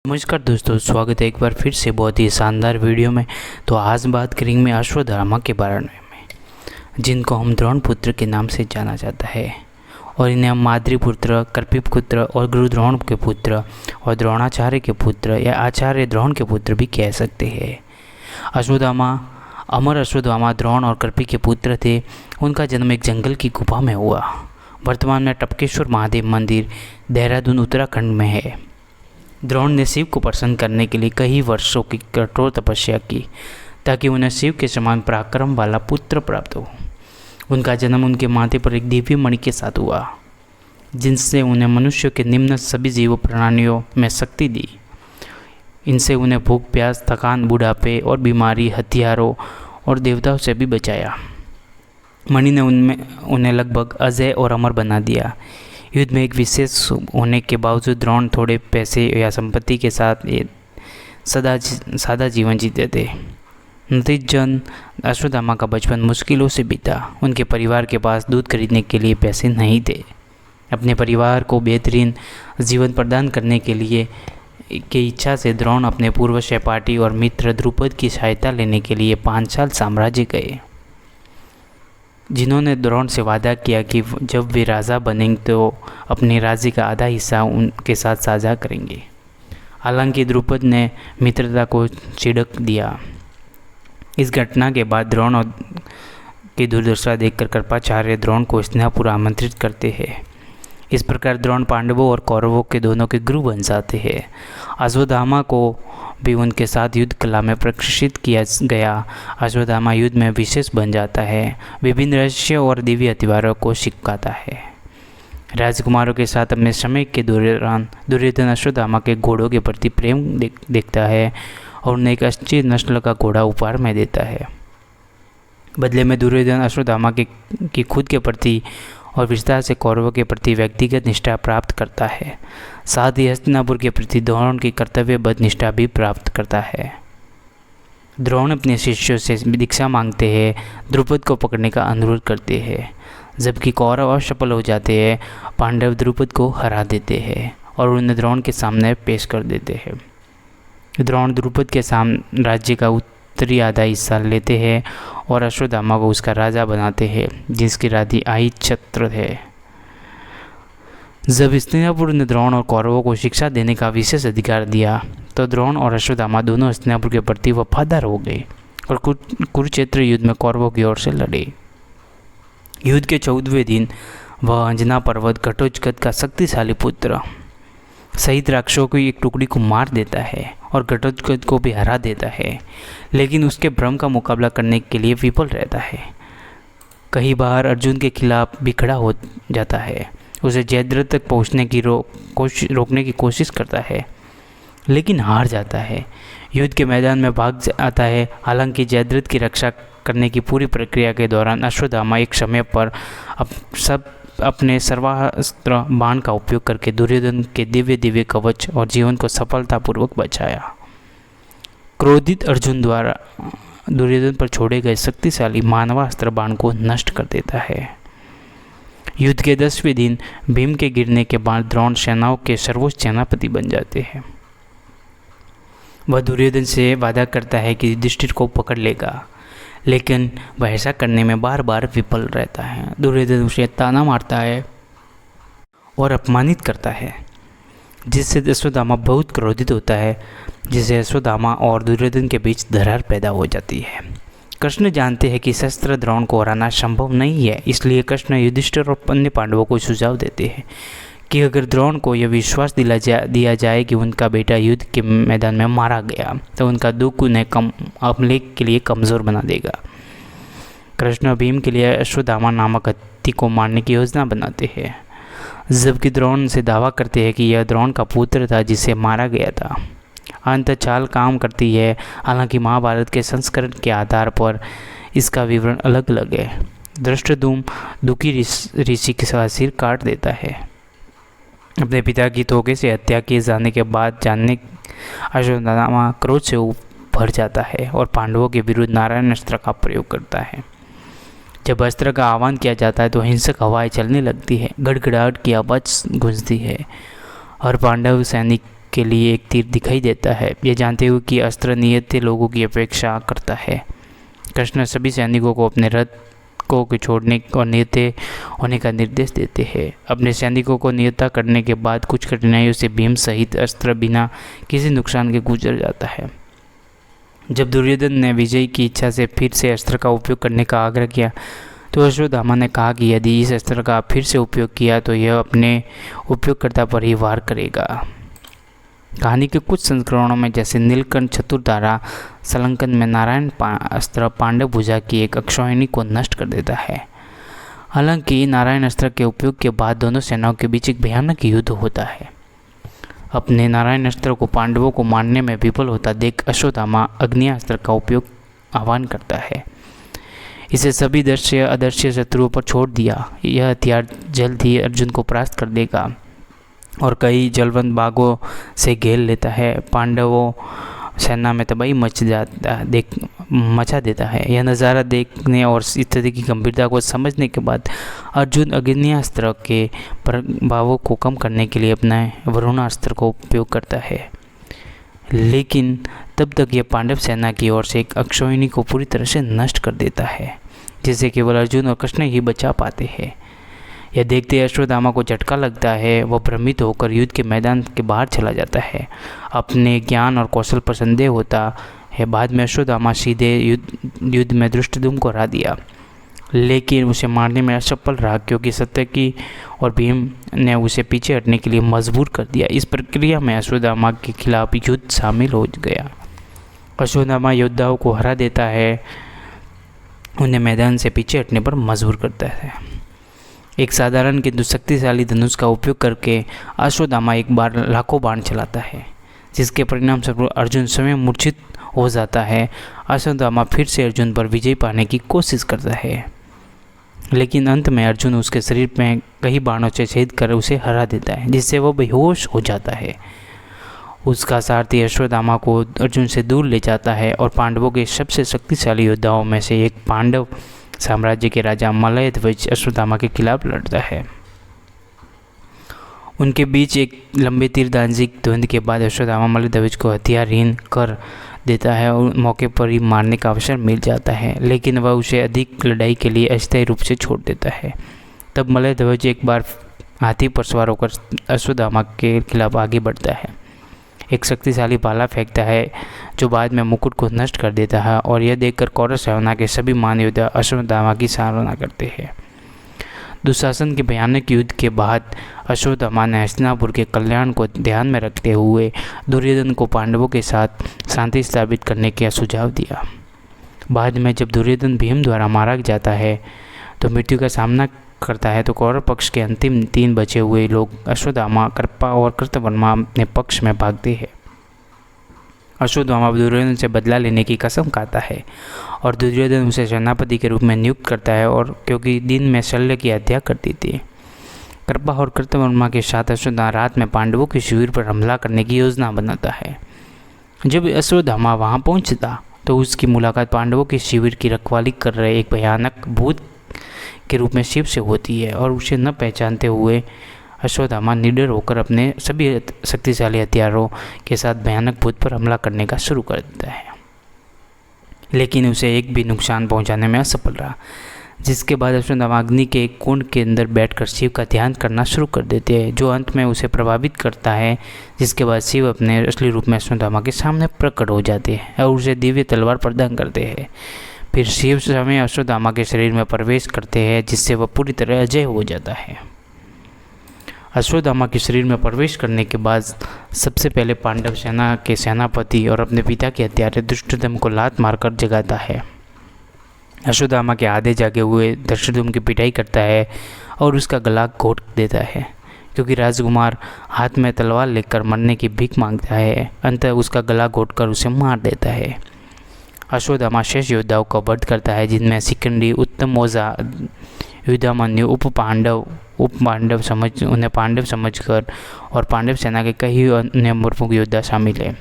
नमस्कार दोस्तों, स्वागत है एक बार फिर से बहुत ही शानदार वीडियो में। तो आज बात करेंगे अश्वत्थामा के बारे में, जिनको हम द्रोणपुत्र के नाम से जाना जाता है। और इन्हें हम माद्रीपुत्र, कृपिपुत्र और गुरुद्रोण के पुत्र और द्रोणाचार्य के पुत्र या आचार्य द्रोण के पुत्र भी कह सकते हैं। अश्वत्थामा अमर अश्वत्थामा द्रोण और कृपि के पुत्र थे। उनका जन्म एक जंगल की गुफा में हुआ। वर्तमान में टपकेश्वर महादेव मंदिर देहरादून उत्तराखंड में है। द्रोण ने शिव को प्रसन्न करने के लिए कई वर्षों की कठोर तपस्या की ताकि उन्हें शिव के समान पराक्रम वाला पुत्र प्राप्त हो। उनका जन्म उनके माथे पर एक दिव्य मणि के साथ हुआ, जिनसे उन्हें मनुष्य के निम्न सभी जीव प्राणियों में शक्ति दी। इनसे उन्हें भूख, प्यास, थकान, बुढ़ापे और बीमारी, हथियारों और देवताओं से भी बचाया। मणि ने उन्हें लगभग अजय और अमर बना दिया। युद्ध में एक विशेष होने के बावजूद द्रोण थोड़े पैसे या संपत्ति के साथ सादा जीवन जीते थे। नतीजतन अश्वत्थामा का बचपन मुश्किलों से बीता। उनके परिवार के पास दूध खरीदने के लिए पैसे नहीं थे। अपने परिवार को बेहतरीन जीवन प्रदान करने के लिए की इच्छा से द्रोण अपने पूर्व सहपाठी और मित्र द्रुपद की सहायता लेने के लिए 5 साल साम्राज्य गए, जिन्होंने द्रोण से वादा किया कि जब वे राजा बनेंगे तो अपने राज्य का आधा हिस्सा उनके साथ साझा करेंगे। हालांकि द्रुपद ने मित्रता को छिड़क दिया। इस घटना के बाद द्रोण की दुर्दशा देखकर कृपाचार्य द्रोण को स्नेहपूर्वक आमंत्रित करते हैं। इस प्रकार द्रोण पांडवों और कौरवों के दोनों के गुरु बन जाते हैं। अश्वत्थामा को भी उनके साथ युद्ध कला में प्रशिक्षित किया गया। अश्वत्थामा युद्ध में विशेष बन जाता है, विभिन्न रहस्य और दिव्य हथियारों को सिखाता है। राजकुमारों के साथ अपने समय के दौरान दुर्योधन अश्वत्थामा के घोड़ों के प्रति प्रेम देखता है और उन्हें एक अच्छी नस्ल का घोड़ा उपहार में देता है। बदले में दुर्योधन अश्वत्थामा की खुद के प्रति और विस्तार से कौरवों के प्रति व्यक्तिगत निष्ठा प्राप्त करता है। साथ ही हस्तिनापुर के प्रति द्रोण की कर्तव्यबद्ध निष्ठा भी प्राप्त करता है। द्रोण अपने शिष्यों से दीक्षा मांगते हैं, द्रुपद को पकड़ने का अनुरोध करते हैं। जबकि कौरव असफल हो जाते हैं, पांडव द्रुपद को हरा देते हैं और उन्हें द्रोण के सामने पेश कर देते हैं। द्रोण द्रुपद के साम्राज्य का उत्तरी आधा हिस्सा लेते हैं और अश्वत्थामा को उसका राजा बनाते हैं, जिसकी रानी आयिच्छत्र है। जब हस्तिनापुर ने द्रोण और कौरवों को शिक्षा देने का विशेष अधिकार दिया तो द्रोण और अश्वत्थामा दोनों हस्तिनापुर के प्रति वफादार हो गए और कुरुक्षेत्र युद्ध में कौरवों की ओर से लड़े। युद्ध के 14वें दिन वह अंजना पर्वत घटोत्कच का शक्तिशाली पुत्र सहित राक्षसों की एक टुकड़ी को मार देता है और घटोत्कच को भी हरा देता है, लेकिन उसके भ्रम का मुकाबला करने के लिए विफल रहता है। कई बार अर्जुन के खिलाफ भी खड़ा हो जाता है। उसे जयद्रथ तक पहुंचने की रोकने की कोशिश करता है, लेकिन हार जाता है। युद्ध के मैदान में भाग आता है। हालांकि जयद्रथ की रक्षा करने की पूरी प्रक्रिया के दौरान अश्वत्थामा एक समय पर अपने सर्वास्त्र बाण का उपयोग करके दुर्योधन के दिव्य कवच और जीवन को सफलतापूर्वक बचाया। क्रोधित अर्जुन द्वारा दुर्योधन पर छोड़े गए शक्तिशाली मानवास्त्र बाण को नष्ट कर देता है। युद्ध के 10वें दिन भीम के गिरने के बाद द्रोण सेनाओं के सर्वोच्च सेनापति बन जाते हैं। वह दुर्योधन से वादा करता है कि युधिष्ठिर को पकड़ लेगा, लेकिन वह ऐसा करने में बार बार विफल रहता है। दुर्योधन उसे ताना मारता है और अपमानित करता है, जिससे अश्वत्थामा बहुत क्रोधित होता है, जिससे अश्वत्थामा और दुर्योधन के बीच दरार पैदा हो जाती है। कृष्ण जानते हैं कि शस्त्र द्रोण को हराना संभव नहीं है, इसलिए कृष्ण युधिष्ठिर और अन्य पांडवों को सुझाव देते हैं कि अगर द्रोण को यह विश्वास दिया जाए कि उनका बेटा युद्ध के मैदान में मारा गया तो उनका दुख उन्हें हमले के लिए कमज़ोर बना देगा। कृष्ण भीम के लिए अश्वत्थामा नामक हत्ती को मारने की योजना बनाते हैं, जबकि द्रोण से दावा करते हैं कि यह द्रोण का पुत्र था जिसे मारा गया था। अंत चाल काम करती है। हालांकि महाभारत के संस्करण के आधार पर इसका विवरण अलग अलग है। धृष्टद्युम्न दुखी ऋषि का सिर काट देता है। अपने पिता की धोखे से हत्या किए जाने के बाद अश्वत्थामा क्रोध से भर जाता है और पांडवों के विरुद्ध नारायण अस्त्र का प्रयोग करता है। जब अस्त्र का आह्वान किया जाता है तो हिंसक हवाएं चलने लगती है, गड़गड़ाहट की आवाज़ गूंजती है। हर पांडव सैनिक के लिए एक तीर दिखाई देता है, यह जानते हुए कि अस्त्र नियत लोगों की अपेक्षा करता है। कृष्ण सभी सैनिकों को अपने रथ को छोड़ने और नियत होने का निर्देश देते हैं। अपने सैनिकों को नियत करने के बाद कुछ कठिनाइयों से भीम सहित अस्त्र बिना किसी नुकसान के गुजर जाता है। जब दुर्योधन ने विजय की इच्छा से फिर से अस्त्र का उपयोग करने का आग्रह किया तो अश्वत्थामा ने कहा कि यदि इस अस्त्र का फिर से उपयोग किया तो यह अपने उपयोगकर्ता पर ही वार करेगा। कहानी के कुछ संस्करणों में जैसे नीलकंठ चतुर्धारा सलंकन में नारायण अस्त्र पांडव भुजा की एक अक्षौहिणी को नष्ट कर देता है। हालांकि नारायण अस्त्र के उपयोग के बाद दोनों सेनाओं के बीच एक भयानक युद्ध होता है। अपने नारायण अस्त्र को पांडवों को मारने में विफल होता देख अश्वत्थामा अग्नियास्त्र का उपयोग आह्वान करता है। इसे सभी दृश्य अदृश्य शत्रुओं पर छोड़ दिया। यह हथियार जल्द ही अर्जुन को परास्त कर देगा और कई जलवंत बागों से घेर लेता है। पांडवों सेना में तबाही मचा देता है। यह नज़ारा देखने और स्थिति की गंभीरता को समझने के बाद अर्जुन अग्नियास्त्र के प्रभावों को कम करने के लिए अपने वरुणास्त्र को उपयोग करता है, लेकिन तब तक यह पांडव सेना की ओर से एक अक्षौहिणी को पूरी तरह से नष्ट कर देता है, जिसे केवल अर्जुन और कृष्ण ही बचा पाते हैं। यह देखते अश्वत्थामा को झटका लगता है। वह भ्रमित होकर युद्ध के मैदान के बाहर चला जाता है। अपने ज्ञान और कौशल पर संदेह होता है। बाद में अश्वत्थामा सीधे युद्ध में धृष्टद्युम्न को हरा दिया, लेकिन उसे मारने में असफल रहा क्योंकि सत्यकी और भीम ने उसे पीछे हटने के लिए मजबूर कर दिया। इस प्रक्रिया में अश्वत्थामा के खिलाफ युद्ध शामिल हो गया। अश्वत्थामा योद्धाओं को हरा देता है, उन्हें मैदान से पीछे हटने पर मजबूर करता है। एक साधारण किंतु शक्तिशाली धनुष का उपयोग करके अश्वत्थामा एक बार लाखों बाण चलाता है, जिसके परिणाम स्वरूप अर्जुन स्वयं मूर्छित हो जाता है। अश्वत्थामा फिर से अर्जुन पर विजय पाने की कोशिश करता है, लेकिन अंत में अर्जुन उसके शरीर में कई बाणों से छेद कर उसे हरा देता है, जिससे वह बेहोश हो जाता है। उसका सारथी अश्वत्थामा को अर्जुन से दूर ले जाता है और पांडवों के सबसे शक्तिशाली योद्धाओं में से एक पांडव साम्राज्य के राजा मलयध्वज अश्वत्थामा के खिलाफ लड़ता है। उनके बीच एक लंबे तीरंदाजी द्वंद्व के बाद अश्वत्थामा मलयध्वज को हथियारहीन कर देता है और मौके पर ही मारने का अवसर मिल जाता है, लेकिन वह उसे अधिक लड़ाई के लिए अस्थायी रूप से छोड़ देता है। तब मलयध्वज एक बार हाथी पर सवार होकर अश्वत्थामा के खिलाफ आगे बढ़ता है। एक शक्तिशाली भाला फेंकता है जो बाद में मुकुट को नष्ट कर देता है, और यह देखकर कौरव सेना के सभी महान योद्धा अश्वत्थामा की सराहना करते हैं। दुशासन के भयानक युद्ध के बाद अश्वत्थामा ने हस्तिनापुर के कल्याण को ध्यान में रखते हुए दुर्योधन को पांडवों के साथ शांति स्थापित करने का सुझाव दिया। बाद में जब दुर्योधन भीम द्वारा मारा जाता है तो मृत्यु का सामना करता है, तो कौरव पक्ष के अंतिम 3 बचे हुए लोग अश्वत्थामा, कृपा और कृतवर्मा अपने पक्ष में भागते हैं। अश्वत्थामा दुर्योधन से बदला लेने की कसम खाता है और दुर्योधन उसे सेनापति के रूप में नियुक्त करता है, और क्योंकि दिन में शल्य की हत्या कर दी थी। कृपा और कृतवर्मा के साथ अश्वत्थामा रात में पांडवों के शिविर पर हमला करने की योजना बनाता है। जब अश्वत्थामा वहां पहुंचता तो उसकी मुलाकात पांडवों के शिविर की रखवाली कर रहे एक भयानक भूत के रूप में शिव से होती है, और उसे न पहचानते हुए अश्वत्थामा निडर होकर अपने सभी शक्तिशाली हथियारों के साथ भयानक भूत पर हमला करने का शुरू कर देता है, लेकिन उसे एक भी नुकसान पहुंचाने में असफल रहा। जिसके बाद अश्वत्थामा अग्नि के एक कुंड के अंदर बैठकर शिव का ध्यान करना शुरू कर देते हैं, जो अंत में उसे प्रभावित करता है। जिसके बाद शिव अपने असली रूप में अश्वत्थामा के सामने प्रकट हो जाते हैं और उसे दिव्य तलवार प्रदान करते हैं। फिर शिव स्वयं अश्वत्थामा के शरीर में प्रवेश करते हैं, जिससे वह पूरी तरह अजय हो जाता है। अश्वत्थामा के शरीर में प्रवेश करने के बाद सबसे पहले पांडव सेना के सेनापति और अपने पिता के हत्यारे धृष्टद्युम्न को लात मारकर जगाता है। अश्वत्थामा के आधे जागे हुए धृष्टद्युम्न की पिटाई करता है और उसका गला घोट देता है, क्योंकि राजकुमार हाथ में तलवार लेकर मरने की भीख मांगता है। अंततः उसका गला घोटकर उसे मार देता है। अश्वत्थामा शेष योद्धाओं का वध करता है, जिनमें शिखंडी, उत्तम ओझा, युधामन्यु, उन्हें पांडव समझकर और पांडव सेना के कई अन्य प्रमुख योद्धा शामिल हैं।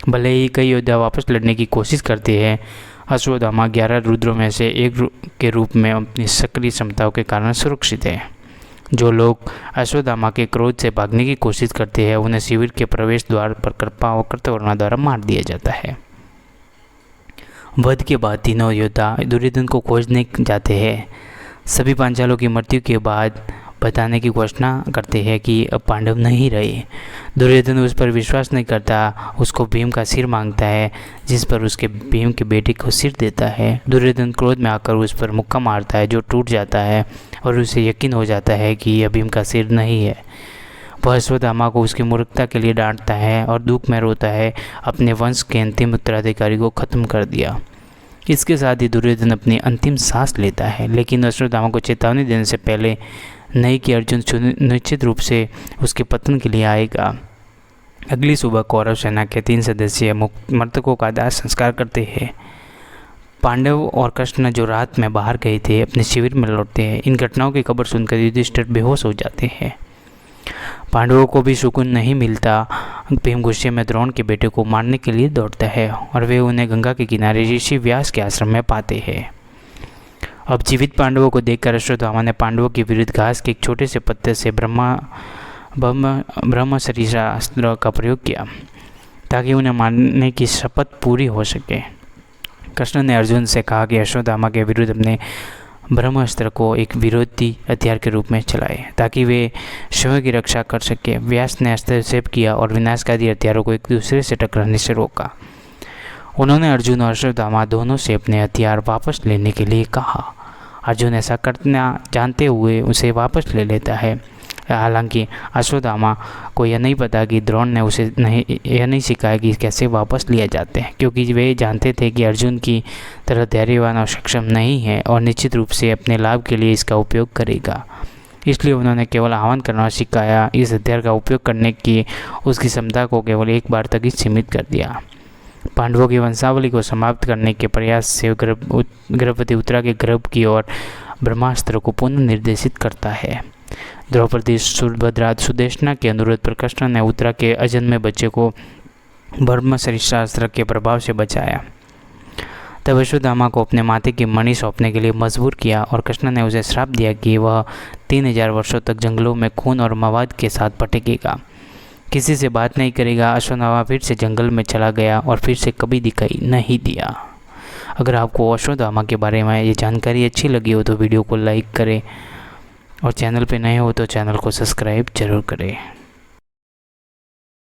भले ही कई योद्धा वापस लड़ने की कोशिश करते हैं, अश्वत्थामा 11 रुद्रों में से एक के रूप में अपनी सक्रिय क्षमताओं के कारण सुरक्षित है। जो लोग अश्वत्थामा के क्रोध से भागने की कोशिश करते हैं उन्हें शिविर के प्रवेश द्वार पर कृपा और कृतवर्मा द्वारा मार दिया जाता है। वध के बाद तीनों योद्धा दुर्योधन को खोजने जाते हैं। सभी पांचालों की मृत्यु के बाद बताने की घोषणा करते हैं कि अब पांडव नहीं रहे। दुर्योधन उस पर विश्वास नहीं करता, उसको भीम का सिर मांगता है, जिस पर उसके भीम के बेटे को सिर देता है। दुर्योधन क्रोध में आकर उस पर मुक्का मारता है जो टूट जाता है और उसे यकीन हो जाता है कि यह भीम का सिर नहीं है। वह अश्वत्थामा को उसकी मूर्खता के लिए डांटता है और दुख में रोता है, अपने वंश के अंतिम उत्तराधिकारी को खत्म कर दिया। इसके साथ ही दुर्योधन अपनी अंतिम सांस लेता है, लेकिन अश्वत्थामा को चेतावनी देने से पहले नहीं कि अर्जुन निश्चित रूप से उसके पतन के लिए आएगा। अगली सुबह कौरव सेना के 3 सदस्य मृतकों का दाह संस्कार करते हैं। पांडव और कृष्ण जो रात में बाहर गए थे अपने शिविर में लौटते हैं। इन घटनाओं की खबर सुनकर युधिष्ठिर बेहोश हो जाते हैं। पांडवों को भी सुकून नहीं मिलता। भीम गुस्से में द्रोण के बेटे को मारने के लिए दौड़ता है और वे उन्हें गंगा के किनारे ऋषि व्यास के आश्रम में पाते हैं। अब जीवित पांडवों को देखकर अश्वत्थामा ने पांडवों के विरुद्ध घास के एक छोटे से पत्ते से ब्रह्मशरीरास्त्र का प्रयोग किया ताकि उन्हें मारने की शपथ पूरी हो सके। कृष्ण ने अर्जुन से कहा कि अश्वत्थामा के विरुद्ध अपने ब्रह्मास्त्र को एक विरोधी हथियार के रूप में चलाए ताकि वे स्वयं की रक्षा कर सके। व्यास ने हस्तक्षेप किया और विनाशकारी हथियारों को एक दूसरे से टकराने से रोका। उन्होंने अर्जुन और अश्वत्थामा दोनों से अपने हथियार वापस लेने के लिए कहा। अर्जुन ऐसा करना जानते हुए उसे वापस ले लेता है। हालांकि अश्वत्थामा को यह नहीं पता कि द्रोण ने उसे यह नहीं सिखाया कि कैसे वापस लिया जाते हैं, क्योंकि वे जानते थे कि अर्जुन की तरह धैर्यवान और सक्षम नहीं है और निश्चित रूप से अपने लाभ के लिए इसका उपयोग करेगा। इसलिए उन्होंने केवल आह्वान करना सिखाया। इस हथियार का उपयोग करने की उसकी क्षमता को केवल एक बार तक ही सीमित कर दिया। पांडवों की वंशावली को समाप्त करने के प्रयास से गर्भवती उत्तरा के गर्भ की ओर ब्रह्मास्त्र को पुनः निर्देशित करता है। द्रौपदी, सुभद्रा, सुदेशना के अनुरोध पर कृष्ण ने उत्तरा के अजन्मे बच्चे को ब्रह्मशरीरास्त्र के प्रभाव से बचाया। तब अश्वत्थामा को अपने माथे की मणि सौंपने के लिए मजबूर किया और कृष्ण ने उसे श्राप दिया कि वह 3000 वर्षों तक जंगलों में खून और मवाद के साथ भटकेगा, किसी से बात नहीं करेगा। अश्वत्थामा फिर से जंगल में चला गया और फिर से कभी दिखाई नहीं दिया। अगर आपको अश्वत्थामा के बारे में ये जानकारी अच्छी लगी हो तो वीडियो को लाइक करें और चैनल पे नए हो तो चैनल को सब्सक्राइब जरूर करें।